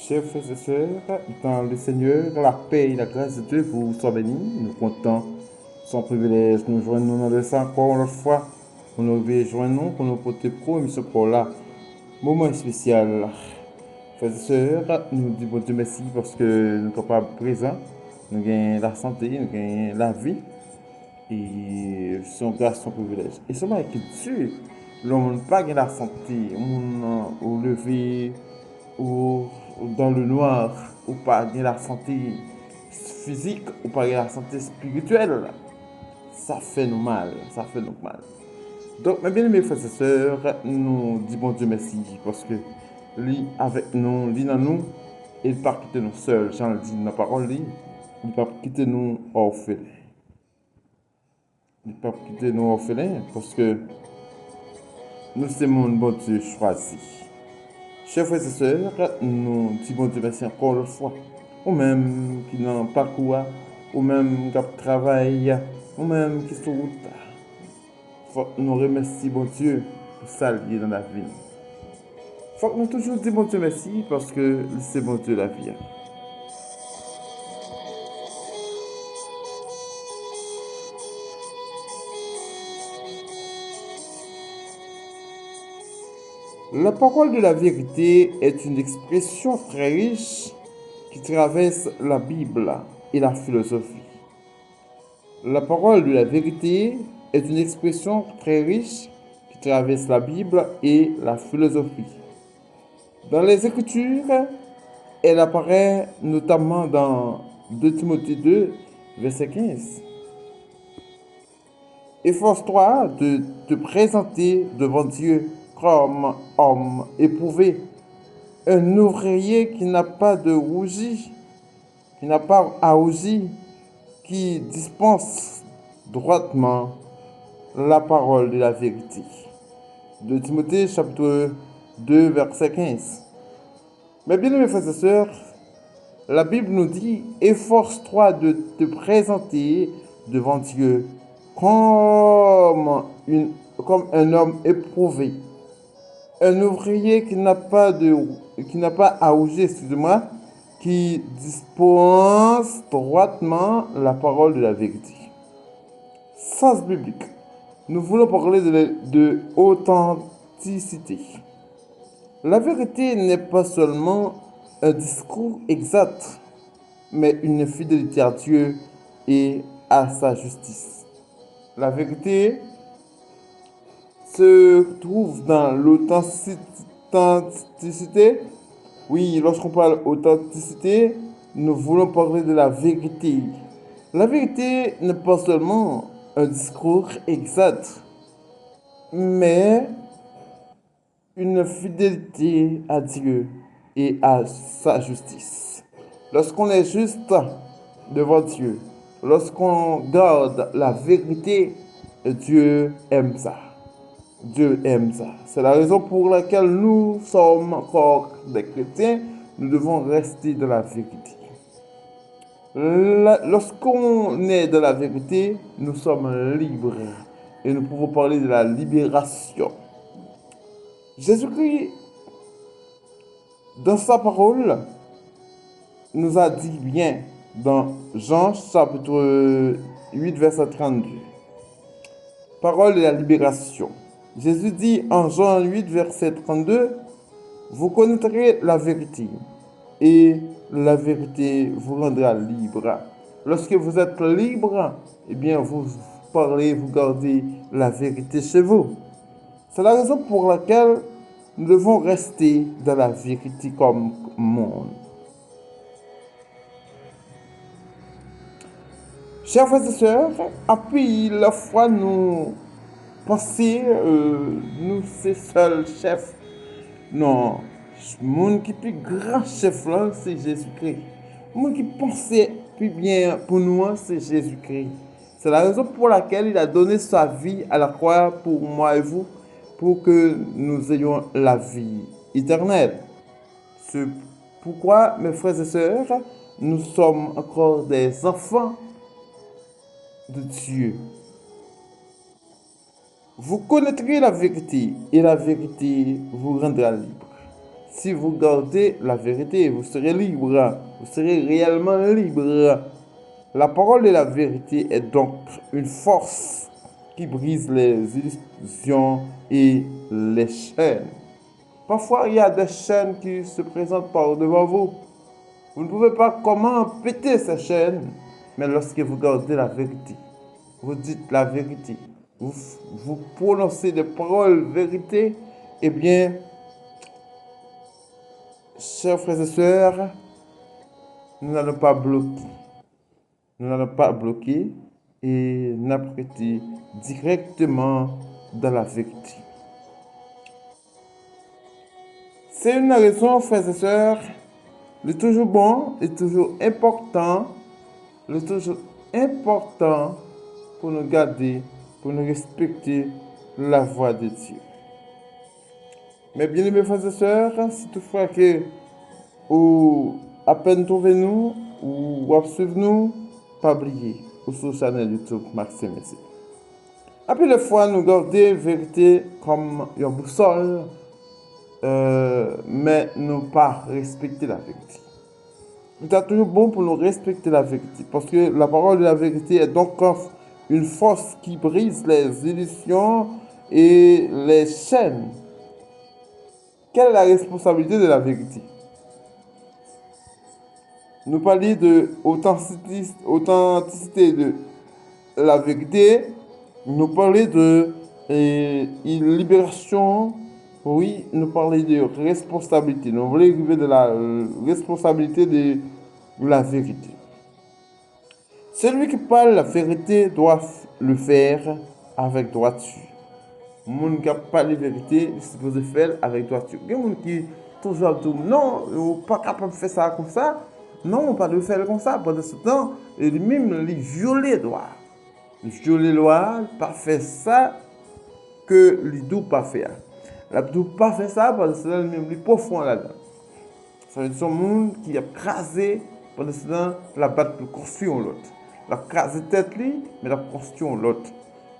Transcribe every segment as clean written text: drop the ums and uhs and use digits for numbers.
Chers frères et sœurs, dans le Seigneur, la paix et la grâce de Dieu vous soient bénis. Nous comptons son privilège. Nous joignons dans le sang encore une fois. Pour nous rejoindre, pour nous porter pro et pour là. Moment spécial. Frères et sœurs, nous disons Dieu merci parce que nous sommes capables présents. Nous gagnons la santé, nous gagnons la vie. Et son grâce, son privilège. Et seulement avec Dieu, l'homme n'a pas la santé. On au lever, ou dans le noir, ou pas la santé physique, ou pas la santé spirituelle, ça fait nous mal, ça fait nous mal. Donc, mes bien-aimés frères et sœurs, nous disons Dieu merci, parce que lui avec nous, lui dans nous, il ne pas quitter nous seuls, Jean le dit dans la parole, il ne pas quitter nous orphelins. Il ne pas quitter nous orphelins, parce que nous sommes un bon Dieu choisi. Chers frères et sœurs, nous disons Dieu merci encore une fois. Ou même qui n'ont pas quoi, ou même qui travaillent, ou même qui sont route. Faut que nous remercions bon Dieu pour ça lié dans la vie. Faut que nous toujours disons bon Dieu merci parce que c'est bon Dieu la vie. La parole de la vérité est une expression très riche qui traverse la Bible et la philosophie. La parole de la vérité est une expression très riche qui traverse la Bible et la philosophie. Dans les Écritures, elle apparaît notamment dans 2 Timothée 2, verset 15. Efforce-toi de te présenter devant Dieu comme homme éprouvé, un ouvrier qui n'a pas de rougi, qui n'a pas à rougir, qui dispense droitement la parole de la vérité. De Timothée chapitre 2 verset 15. Mais bien mes frères et sœurs, la Bible nous dit efforce-toi de te présenter devant Dieu comme un homme éprouvé, un ouvrier qui n'a pas à rougir, excusez-moi, qui dispense droitement la parole de la vérité. Sens biblique. Nous voulons parler de authenticité. La vérité n'est pas seulement un discours exact, mais une fidélité à Dieu et à sa justice. La vérité se trouve dans l'authenticité. Oui, lorsqu'on parle d'authenticité, nous voulons parler de la vérité. La vérité n'est pas seulement un discours exact, mais une fidélité à Dieu et à sa justice. Lorsqu'on est juste devant Dieu, lorsqu'on garde la vérité, Dieu aime ça. Dieu aime ça. C'est la raison pour laquelle nous sommes encore des chrétiens. Nous devons rester dans la vérité. Lorsqu'on est dans la vérité, nous sommes libres et nous pouvons parler de la libération. Jésus-Christ, dans sa parole, nous a dit bien dans Jean chapitre 8, verset 32. Parole de la libération. Jésus dit en Jean 8, verset 32, vous connaîtrez la vérité et la vérité vous rendra libre. Lorsque vous êtes libre, eh bien vous parlez, vous gardez la vérité chez vous. C'est la raison pour laquelle nous devons rester dans la vérité comme monde. Chers frères et sœurs, appuyez la foi nous penser, nous c'est seul chef. Non, le monde qui est plus grand chef là, c'est Jésus-Christ. Le monde qui pensait plus bien pour nous, c'est Jésus-Christ. C'est la raison pour laquelle il a donné sa vie à la croix pour moi et vous, pour que nous ayons la vie éternelle. C'est pourquoi, mes frères et sœurs, nous sommes encore des enfants de Dieu. Vous connaîtrez la vérité et la vérité vous rendra libre. Si vous gardez la vérité, vous serez libre. Vous serez réellement libre. La parole de la vérité est donc une force qui brise les illusions et les chaînes. Parfois, il y a des chaînes qui se présentent par devant vous. Vous ne pouvez pas comment péter ces chaînes, mais lorsque vous gardez la vérité, vous dites la vérité, vous prononcez des paroles vérité, eh bien, chers frères et sœurs, nous n'allons pas bloquer. Nous n'allons pas bloquer et n'apprêter directement dans la vérité. C'est une raison, frères et sœurs, le toujours bon, le toujours important, le toujours important pour nous garder, pour nous respecter la voix de Dieu. Mais bien aimés frères et sœurs, si toutefois que ou à peine trouvez-nous ou observez-nous, pas oublier sur la chaîne YouTube Maxime Messi. Après les fois, nous garder vérité comme une boussole, mais nous pas respecter la vérité. C'est toujours bon pour nous respecter la vérité, parce que la parole de la vérité est donc une force qui brise les illusions et les chaînes. Quelle est la responsabilité de la vérité? Nous parlons de authenticité de la vérité. Nous parlons de libération. Oui, nous parlons de responsabilité. Nous voulons arriver de la responsabilité de la vérité. Celui qui parle la vérité doit le faire avec droiture. Le monde qui parle la vérité, c'est supposé faire avec droiture. Il y a des gens qui toujours disent non, on n'est pas capable de faire ça comme ça. Non, on ne peut pas le faire comme ça. Pendant ce temps, lui-même, il viole les lois. Il viole les lois, il ne pas faire ça que il ne doit pas faire. Il ne doit pas faire ça parce que lui-même, il est profond là-dedans. Ça veut dire que c'est un monde qui a crasé pendant ce temps, la battre pour construire l'autre. La crasé tête, lui, mais la construire l'autre.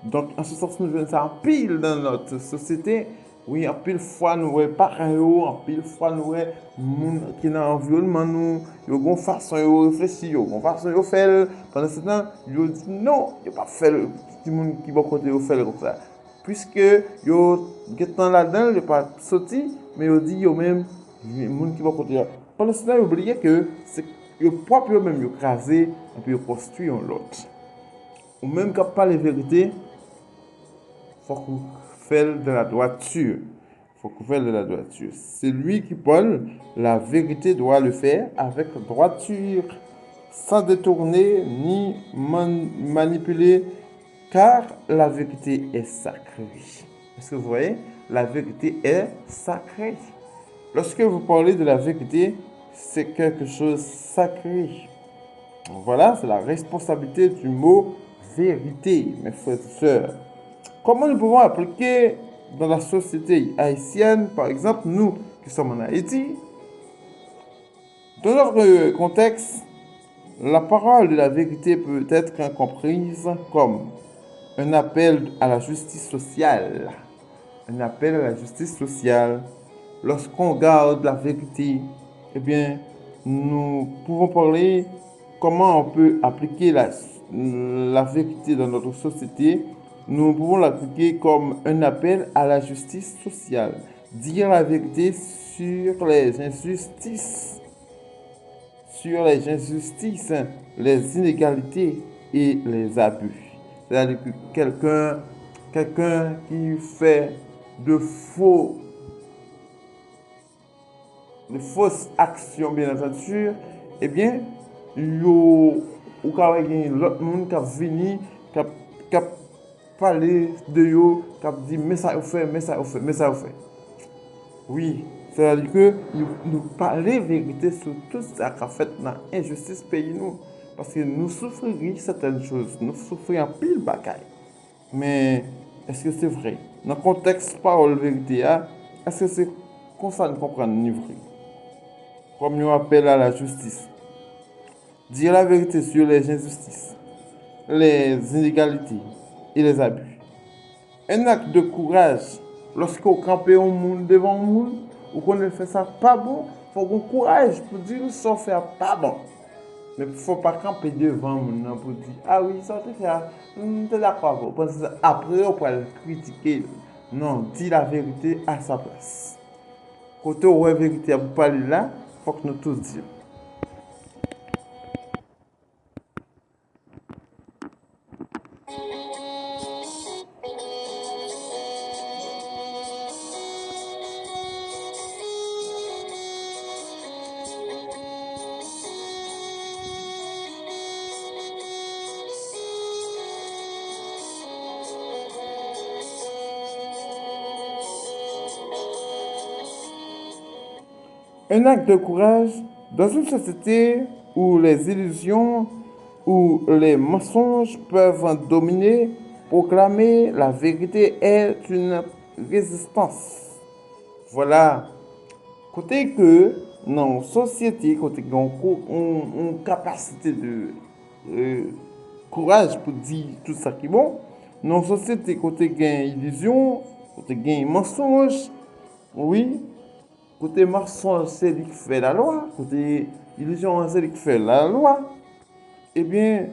Donc, en ce sens, nous voyons ça en pile dans notre société. Oui, en pile fois, nous voyons pareil, en pile fois, nous voyons les gens qui sont dans l'environnement, nous, ils ont une façon de réfléchir, ils ont une façon de faire. Pendant ce temps, ils ont dit non, ils n'ont pas fait le petit monde qui va côté de faire comme ça. Puisque ils ont là-dedans, ils n'ont pas sorti, mais ils ont dit eux-mêmes, les gens qui vont côté. Pendant ce temps, ils ont oublié que c'est eux propres eux-mêmes, ils ont crasé et puis ils ont construit l'autre. Ou même quand pas les vérités, il faut qu'on fasse de la droiture. Celui qui parle, la vérité doit le faire avec droiture, sans détourner ni manipuler, car la vérité est sacrée. Est-ce que vous voyez? La vérité est sacrée. Lorsque vous parlez de la vérité, c'est quelque chose de sacré. Voilà, c'est la responsabilité du mot vérité, mes frères et sœurs. Comment nous pouvons appliquer dans la société haïtienne, par exemple, nous qui sommes en Haïti, dans notre contexte, La parole de la vérité peut être comprise comme un appel à la justice sociale. Un appel à la justice sociale. Lorsqu'on garde la vérité, eh bien, nous pouvons parler comment on peut appliquer la vérité dans notre société. Nous pouvons l'appliquer comme un appel à la justice sociale. Dire la vérité sur les injustices, les inégalités et les abus. C'est-à-dire que quelqu'un qui fait de fausses actions, bien entendu, eh bien, ou quand il y a l'autre monde qui a venu, qui a parlé de yo, qui a dit, mais ça vous fait, mais ça vous fait, mais ça vous fait. Oui, c'est-à-dire que nous parlons vérité sur tout ça qu'a fait dans l'injustice pays nous. Parce que nous souffrons certaines choses, nous souffrons en pile bagaille. Mais est-ce que c'est vrai? Dans le contexte parole vérité, est-ce que c'est comme ça nous comprenons ni vrai? Comme nous appelle à la justice. Dire la vérité sur les injustices, les inégalités et les abus. Un acte de courage, lorsqu'on campe un monde devant un monde, ou qu'on fait ça pas bon, il faut qu'on courage pour dire ça fait pas bon. Mais il ne faut pas camper devant un monde pour dire ah oui, ça te fait, tu es d'accord. Parce que après, on peut le critiquer. Non, dis la vérité à sa place. Côté où la vérité pour parler là, il faut que nous tous disions. Un acte de courage dans une société où les illusions ou les mensonges peuvent dominer, proclamer la vérité est une résistance. Voilà. Côté que dans la société, côté qu'on a une capacité de euh, courage pour dire tout ça qui est bon, dans la société, côté gain illusion, côté gain mensonge, oui, côté mensonge, c'est lui qui fait la loi. Côté illusion, c'est lui qui fait la loi. Eh bien,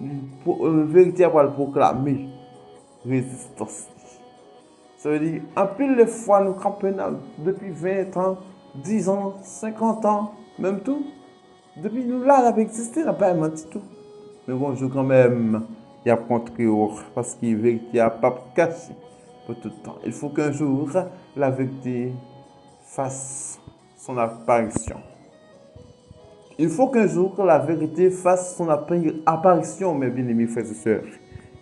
la vérité va le proclamer. Résistance. Ça veut dire, en pile de fois, nous campons depuis 20 ans, 10 ans, 50 ans, même tout. Depuis nous là, ça a existé, ça n'a pas menti tout. Mais bonjour quand même, il y a contre parce que la vérité n'a pas caché pour tout le temps. Il faut qu'un jour, la vérité fasse son apparition. Il faut qu'un jour la vérité fasse son apparition, mes bien-aimés frères et sœurs.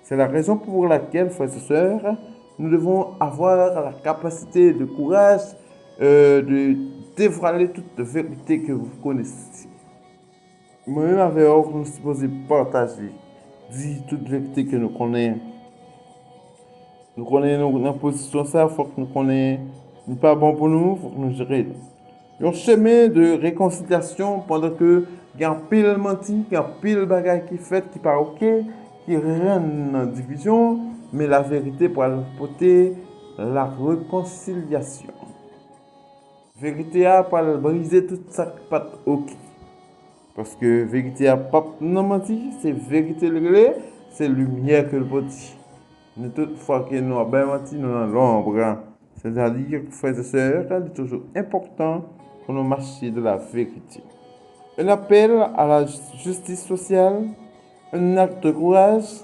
C'est la raison pour laquelle, frères et sœurs, nous devons avoir la capacité de courage de dévoiler toute la vérité que vous connaissez. Moi-même, avec vous, nous sommes supposés partager, dire toute vérité que nous connaissons. Nous connaissons notre position, ça, il faut que nous connaissions. Ce n'est pas bon pour nous, il faut que nous gérions. Un chemin de réconciliation pendant que il y a un pile menti, il y a un pile bagaille qui fait, qui pas ok, qui règne en division, mais la vérité pour apporter la réconciliation. Vérité a pour briser tout ça qui pas ok. Parce que vérité a pas non menti, c'est vérité le c'est lumière que le petit. Mais toutefois que nous avons bien menti, nous dans l'ombre. C'est-à-dire, frères et sœurs, il est toujours important pour nous marcher de la vérité. Un appel à la justice sociale, un acte de courage,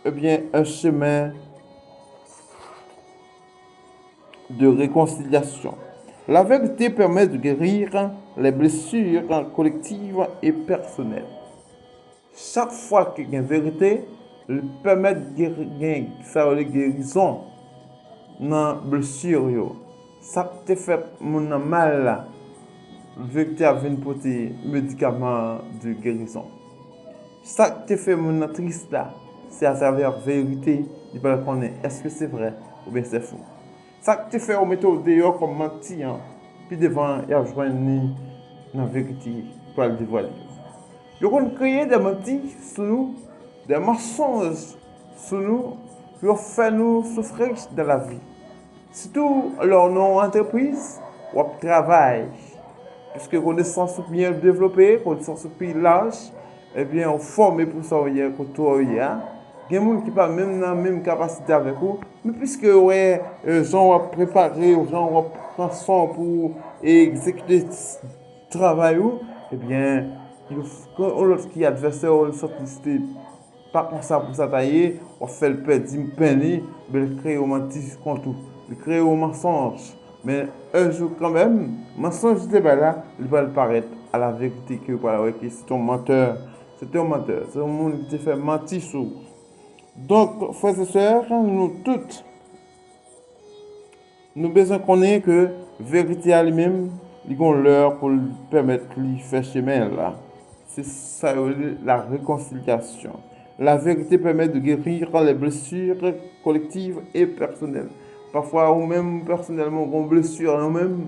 ou bien un chemin de réconciliation. La vérité permet de guérir les blessures collectives et personnelles. Chaque fois qu'il y a une vérité, elle permet de faire les guérisons dans les blessures. Ça te fait mon mal là. Vérité a venu porter médicaments de guérison. Ça te fait mon triste là, c'est à travers vérité, il peut connaître est-ce que c'est vrai ou bien c'est faux. Ça te fait au méthode dehors comme mentir, puis devant il y a joindre la vérité pour le dévoiler. Ils ont créé des mentirs sur nous, des mensonges sur nous, pour faire nous souffrir dans la vie. Surtout leur nom entreprise ou travail. Puisque connaissance bien développée, connaissance plus large, eh bien, on forme pour ça, il y a il y a des gens qui pas même dans la même capacité avec vous, mais puisque ouais, gens ont préparé, gens ont pris soin pour exécuter le travail, eh bien, quand l'autre adversaire, on sort pas comme ça pour s'attaquer, on fait le perdre, mais il crée un mensonge contre, il crée un mensonge. Mais un jour quand même, mensonge n'était pas là, il va le paraître à la vérité que voilà, que c'est un menteur. C'est un menteur, c'est un monde qui te fait mentir sur. Donc, frères et sœurs, nous toutes, nous besoin connaître que vérité à lui-même, il y a l'heure pour lui permettre de faire chemin là. C'est ça la réconciliation. La vérité permet de guérir les blessures collectives et personnelles. Parfois, ou même personnellement, on blessure nous-mêmes,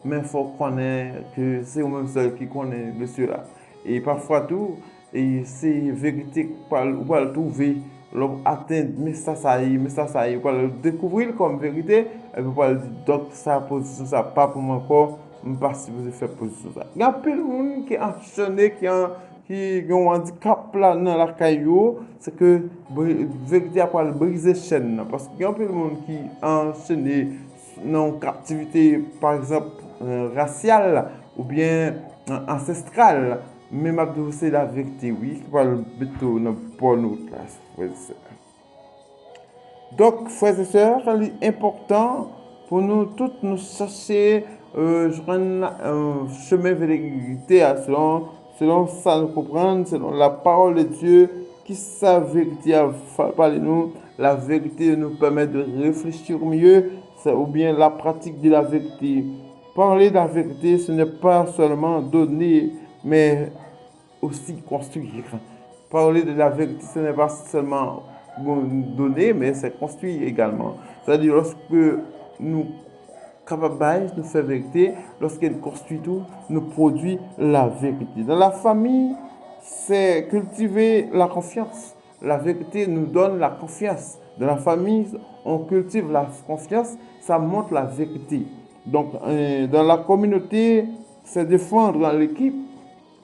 mais il faut connaître que c'est nous-mêmes seuls qui connaissent les blessures là. Et parfois tout, et c'est vérité qu'on va le trouver, l'homme atteint, mais ça y est, on va le découvrir comme vérité, et puis on va le dire, donc ça, position, ça, pas pour moi encore, je ne sais pas si vous avez fait position ça. Il y a plein de monde qui est enchaîné, qui ont un handicap là dans la caillou, c'est que la vérité a pas briser chaîne. Parce qu'il y a plein de monde qui est enchaîné dans une captivité, par exemple, raciale ou bien ancestrale. Mais Mabdou, c'est la vérité, oui, qui va le béton pour nous, frères et sœurs. Donc, frères et sœurs, il est important pour nous tous nous chercher un chemin vers l'égalité selon ça nous comprendre, selon la parole de Dieu, qui sa vérité a parlé nous, la vérité nous permet de réfléchir mieux, ou bien la pratique de la vérité. Parler de la vérité, ce n'est pas seulement donner, mais aussi construire. Parler de la vérité, ce n'est pas seulement donner, mais c'est construire également. C'est-à-dire, lorsque nous capables de faire vérité, lorsqu'elle construit tout, nous produit la vérité. Dans la famille, c'est cultiver la confiance. La vérité nous donne la confiance. Dans la famille, on cultive la confiance, ça montre la vérité. Donc, dans la communauté, c'est défendre l'équipe.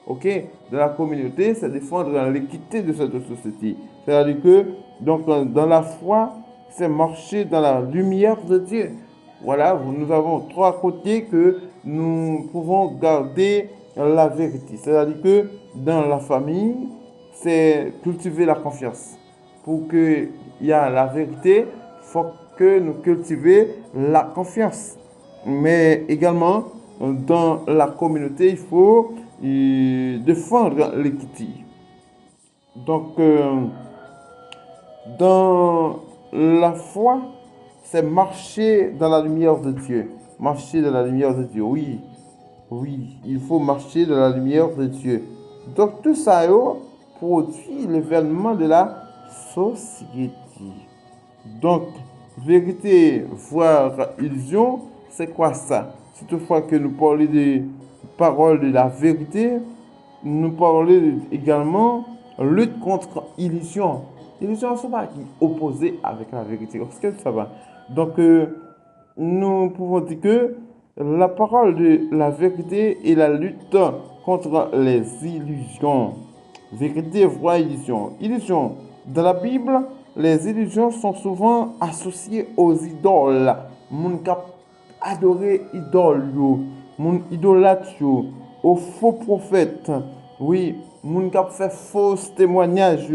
Ok, dans la communauté, c'est défendre l'équité de cette société. C'est-à-dire que, donc, dans la foi, c'est marcher dans la lumière de Dieu. Voilà, nous avons trois côtés que nous pouvons garder la vérité. C'est-à-dire que dans la famille, c'est cultiver la confiance. Pour qu'il y ait la vérité, il faut que nous cultivions la confiance. Mais également, dans la communauté, il faut défendre l'équité. Donc, dans la foi, c'est marcher dans la lumière de Dieu. Marcher dans la lumière de Dieu, oui. Oui, il faut marcher dans la lumière de Dieu. Donc, tout ça produit l'événement de la société. Donc, vérité, voire illusion, c'est quoi ça? Si toutefois que nous parlons des paroles de la vérité, nous parlons également lutte contre illusion. Illusion, c'est pas qui opposé avec la vérité. Est-ce que ça va? Donc, nous pouvons dire que la parole de la vérité est la lutte contre les illusions. Vérité, voie, illusion. Illusion. Dans la Bible, les illusions sont souvent associées aux idoles. Mon cap adoré idole, mon idolâtre, aux faux prophètes. Oui, mon cap fait faux témoignages.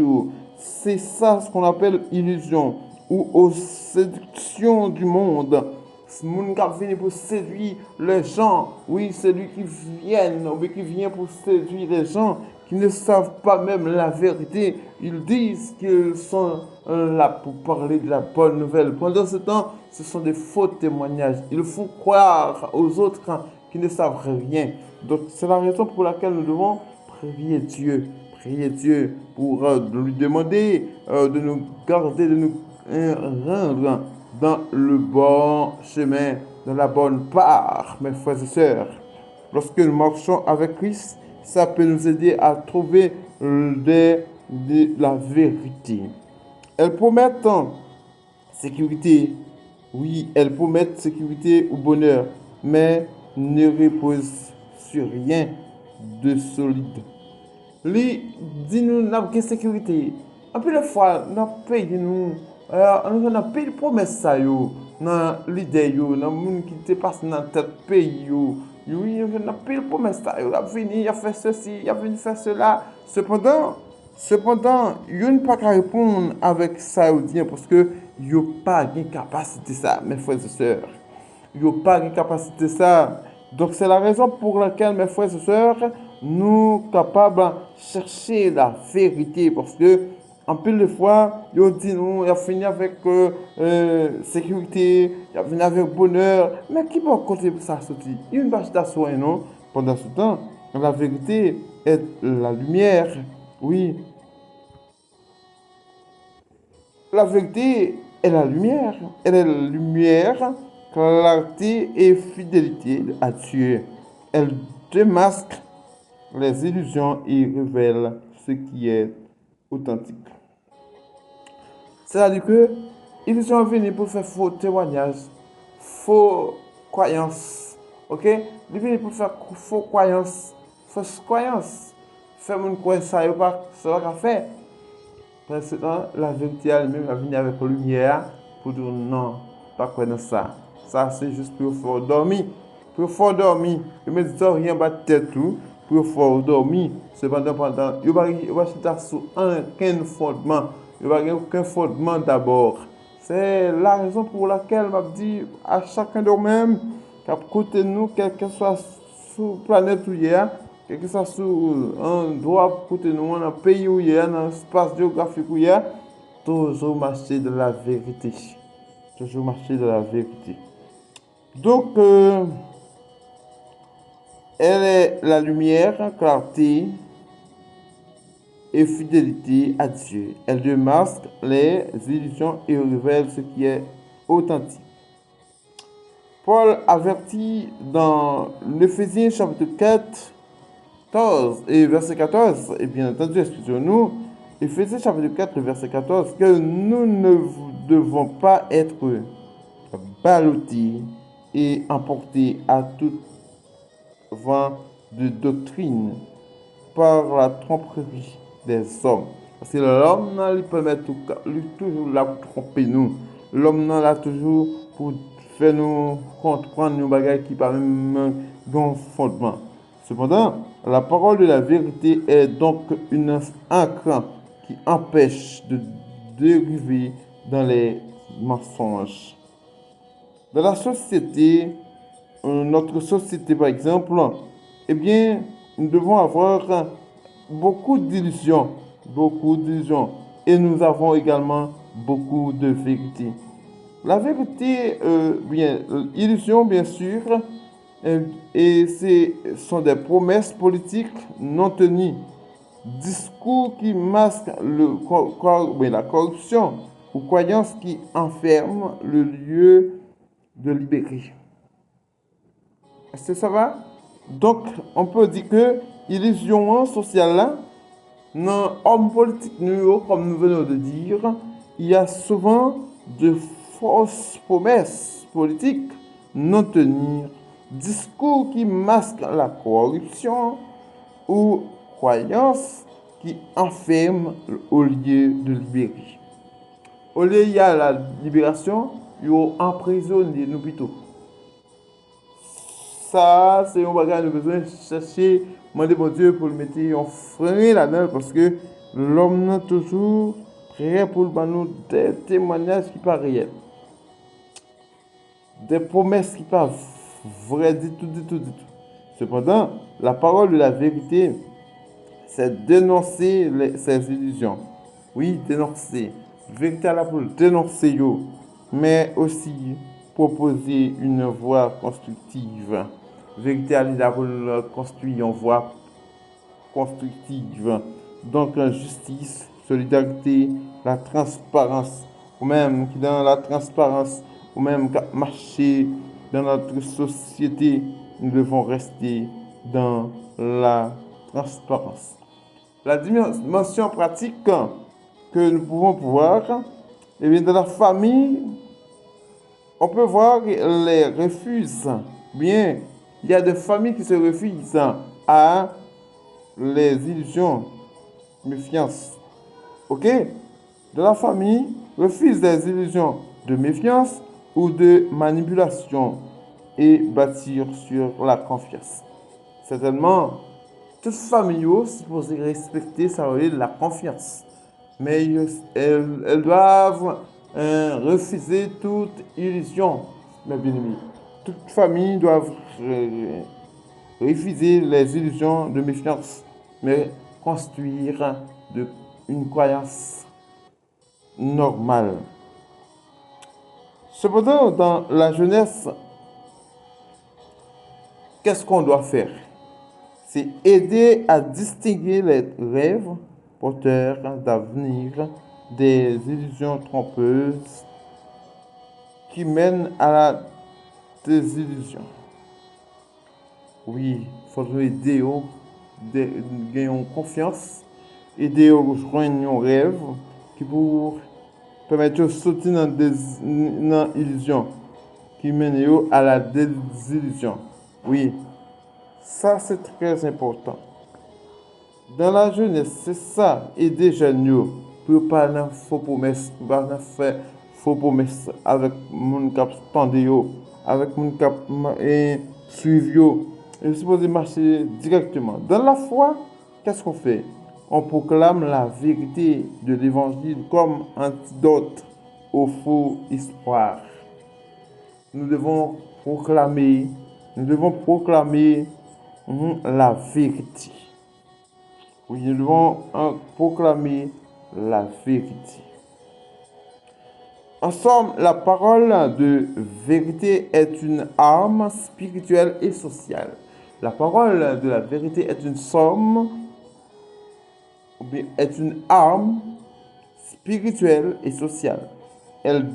C'est ça ce qu'on appelle illusion. Ou aux séductions du monde. Moun kap vient pour séduire les gens. Oui, celui qui vient, ou qui vient pour séduire les gens qui ne savent pas même la vérité. Ils disent qu'ils sont là pour parler de la bonne nouvelle. Pendant ce temps, ce sont des faux témoignages. Ils font croire aux autres qui ne savent rien. Donc, c'est la raison pour laquelle nous devons prier Dieu. Prier Dieu pour lui demander de nous garder, de nous rendre dans le bon chemin, dans la bonne part, mes frères et sœurs. Lorsque nous marchons avec Christ, ça peut nous aider à trouver la vérité. Elles promettent sécurité, oui, elles promettent sécurité ou bonheur, mais ne reposent sur rien de solide. Li dit nous n'a pas sécurité. Un peu de fois, dans le pays nous, on a payé promesse ça yo, dans l'idée yo, dans monde qui te passe dans tête pays yo. Oui, on a payé promesse ça yo, il a venu, il a fait ceci, il a venu faire cela. Cependant, yo ne pas qu'à répondre avec ça ou dire parce que yo pas de capacité ça, mes frères et sœurs. Yo pas de capacité ça. Donc c'est la raison pour laquelle, mes frères et sœurs, nous capables de chercher la vérité. Parce que, en plus de fois, ils dit nous, il a fini avec sécurité, il a fini avec bonheur. Mais qui peut compter pour ça sortir? Il y a une bâche d'assaut, non? Pendant ce temps, la vérité est la lumière. Oui, la vérité est la lumière. Elle est la lumière, clarté et fidélité à Dieu. Elle démasque les illusions et révèle ce qui est authentique. C'est-à-dire que illusion venus pour faire faux témoignages, faux croyances. Ok? Ils viennent pour faire faux croyances, fausses croyances. Faire mon croire ça, il pas ça va faire. Pendant ce temps, la vérité elle-même va venir avec la lumière pour dire non, pas quoi dans ça. Ça, c'est juste pour faire dormir. Pour faire dormir. Le méditeur rien bat tête tout. Pour faire dormir. Cependant, il va se sur aucun fondement. Il va aucun fondement d'abord. C'est la raison pour laquelle m'a dit à chacun de nous-mêmes qu'à côté de nous, quel que soit sur la planète où il y a, quel que soit sur un droit côté de nous, dans un pays où il y a, dans un espace géographique où il y a, toujours marcher de la vérité. Toujours marcher de la vérité. Donc, elle est la lumière, clarté et fidélité à Dieu. Elle démasque les illusions et révèle ce qui est authentique. Paul avertit dans l'Éphésiens chapitre 4, 14 et verset 14, et bien entendu, excusez-nous, Éphésiens chapitre 4, verset 14, que nous ne devons pas être ballottés et emportés à tout vent de doctrine par la tromperie des hommes. Parce que l'homme, il permet toujours la tromper nous. L'homme, là, toujours pour faire nous comprendre nos bagages qui pas même bon fondement. Cependant, la parole de la vérité est donc une encre qui empêche de dériver dans les mensonges. Dans la société, notre société par exemple, eh bien, nous devons avoir beaucoup d'illusions, et nous avons également beaucoup de vérité. La vérité, illusion bien sûr, et ce sont des promesses politiques non tenues, discours qui masquent la corruption ou croyances qui enferment le lieu de liberté. Est-ce que ça va? Donc, on peut dire que l'illusion sociale là, dans l'homme politique, comme nous venons de dire, il y a souvent de fausses promesses politiques non tenues, discours qui masquent la corruption ou croyances qui enferment au lieu de libérer. Au lieu il y a la libération, il y a emprisonné nous plutôt. Ça, c'est un bagage nous besoin de chercher, demander mon Dieu pour le mettre en frein là-dedans parce que l'homme n'est toujours prêt pour nous des témoignages qui pas réels. Des promesses qui pas vraies du tout. Cependant, la parole de la vérité, c'est dénoncer ces illusions. Oui, dénoncer. Vérité à la pour dénoncer yo, mais aussi proposer une voie constructive. Vérité à la pour construire une voie constructive. Donc, la justice, solidarité, la transparence, ou même qui dans la transparence, ou même marcher dans notre société, nous devons rester dans la transparence. La dimension pratique que nous pouvons voir, eh bien, dans la famille, on peut voir les refuses. Bien, il y a des familles qui se refusent à les illusions, méfiance. Ok? De la famille refuse des illusions de méfiance ou de manipulation et bâtir sur la confiance. Certainement, toute famille est supposée respecter ça veut dire la confiance. Mais elles doivent refuser toute illusion, mes bien-aimés. Toute famille doit refuser les illusions de méfiance, mais construire une croyance normale. Cependant, dans la jeunesse, qu'est-ce qu'on doit faire? C'est aider à distinguer les rêves porteurs d'avenir des illusions trompeuses qui mènent à la désillusion. Oui, il faut aider à gagner confiance, aider à rejoindre un rêve qui pour permettre de sauter dans l'illusion qui mène à la désillusion. Oui, ça c'est très important. Dans la jeunesse, c'est ça, aider les jeunes pour ne pas faire faux promesses, pour ne pas faire faux promesses avec mon cap standé, avec mon cap suivi. Et supposé marcher directement. Dans la foi, qu'est-ce qu'on fait? On proclame la vérité de l'évangile comme antidote au faux espoir. Nous devons proclamer, la vérité. Oui, nous devons proclamer la vérité. En somme, la parole de vérité est une arme spirituelle et sociale. La parole de la vérité est une somme, ou bien est une arme spirituelle et sociale. Elle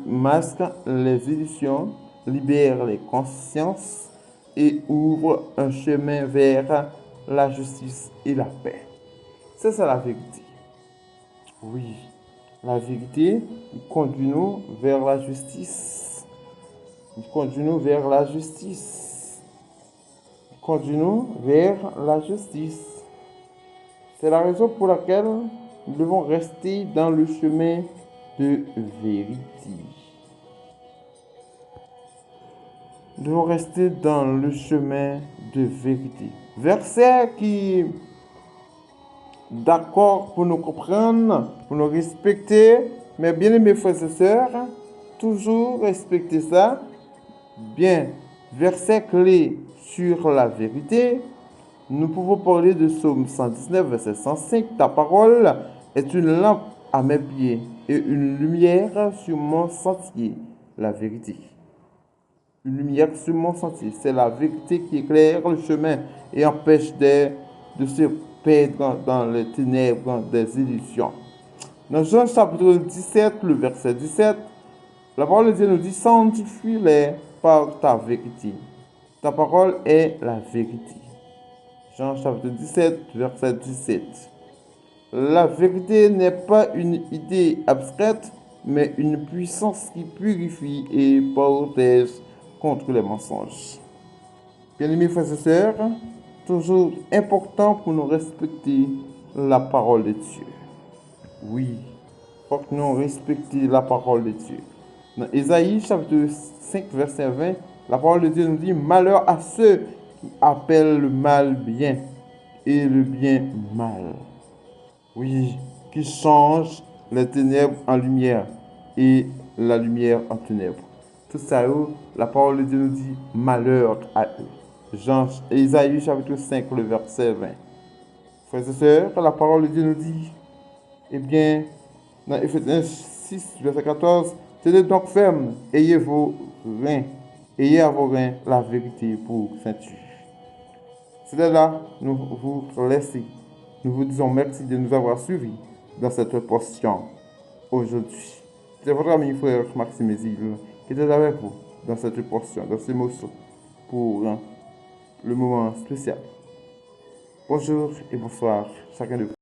masque les illusions, libère les consciences et ouvre un chemin vers la justice et la paix. C'est ça la vérité. Oui, la vérité conduit nous vers la justice. Il conduit nous vers la justice. Il conduit nous vers la justice. C'est la raison pour laquelle nous devons rester dans le chemin de vérité. Nous devons rester dans le chemin de vérité. Verset qui d'accord pour nous comprendre, pour nous respecter, mais bien aimés frères et sœurs, toujours respecter ça. Bien, verset clé sur la vérité, nous pouvons parler de Psaume 119, verset 105. Ta parole est une lampe à mes pieds et une lumière sur mon sentier. La vérité. Une lumière sur mon sentier. C'est la vérité qui éclaire le chemin et empêche de se perdre dans les ténèbres des illusions. Dans Jean chapitre 17, le verset 17, la parole de Dieu nous dit, sanctifie-les par ta vérité. Ta parole est la vérité. Jean chapitre 17, verset 17. La vérité n'est pas une idée abstraite, mais une puissance qui purifie et protège contre les mensonges. Bien-aimés frères et sœurs, toujours important pour nous respecter la parole de Dieu. Oui, il faut que nous respections la parole de Dieu. Dans Ésaïe chapitre 5, verset 20, la parole de Dieu nous dit, malheur à ceux qui appellent le mal bien et le bien mal. Oui, qui changent les ténèbres en lumière et la lumière en ténèbres. Tout ça, la parole de Dieu nous dit malheur à eux. Ésaïe chapitre 5, le verset 20. Frères et sœurs, la parole de Dieu nous dit, eh bien, dans Éphésiens 6, verset 14, tenez donc ferme, ayez à vos reins la vérité pour ceinture. C'est là, nous vous laissons. Nous vous disons merci de nous avoir suivis dans cette portion aujourd'hui. C'est votre ami frère Maxime Zil qui était avec vous dans cette portion, dans ce morceau, pour le moment spécial. Bonjour et bonsoir, chacun de vous.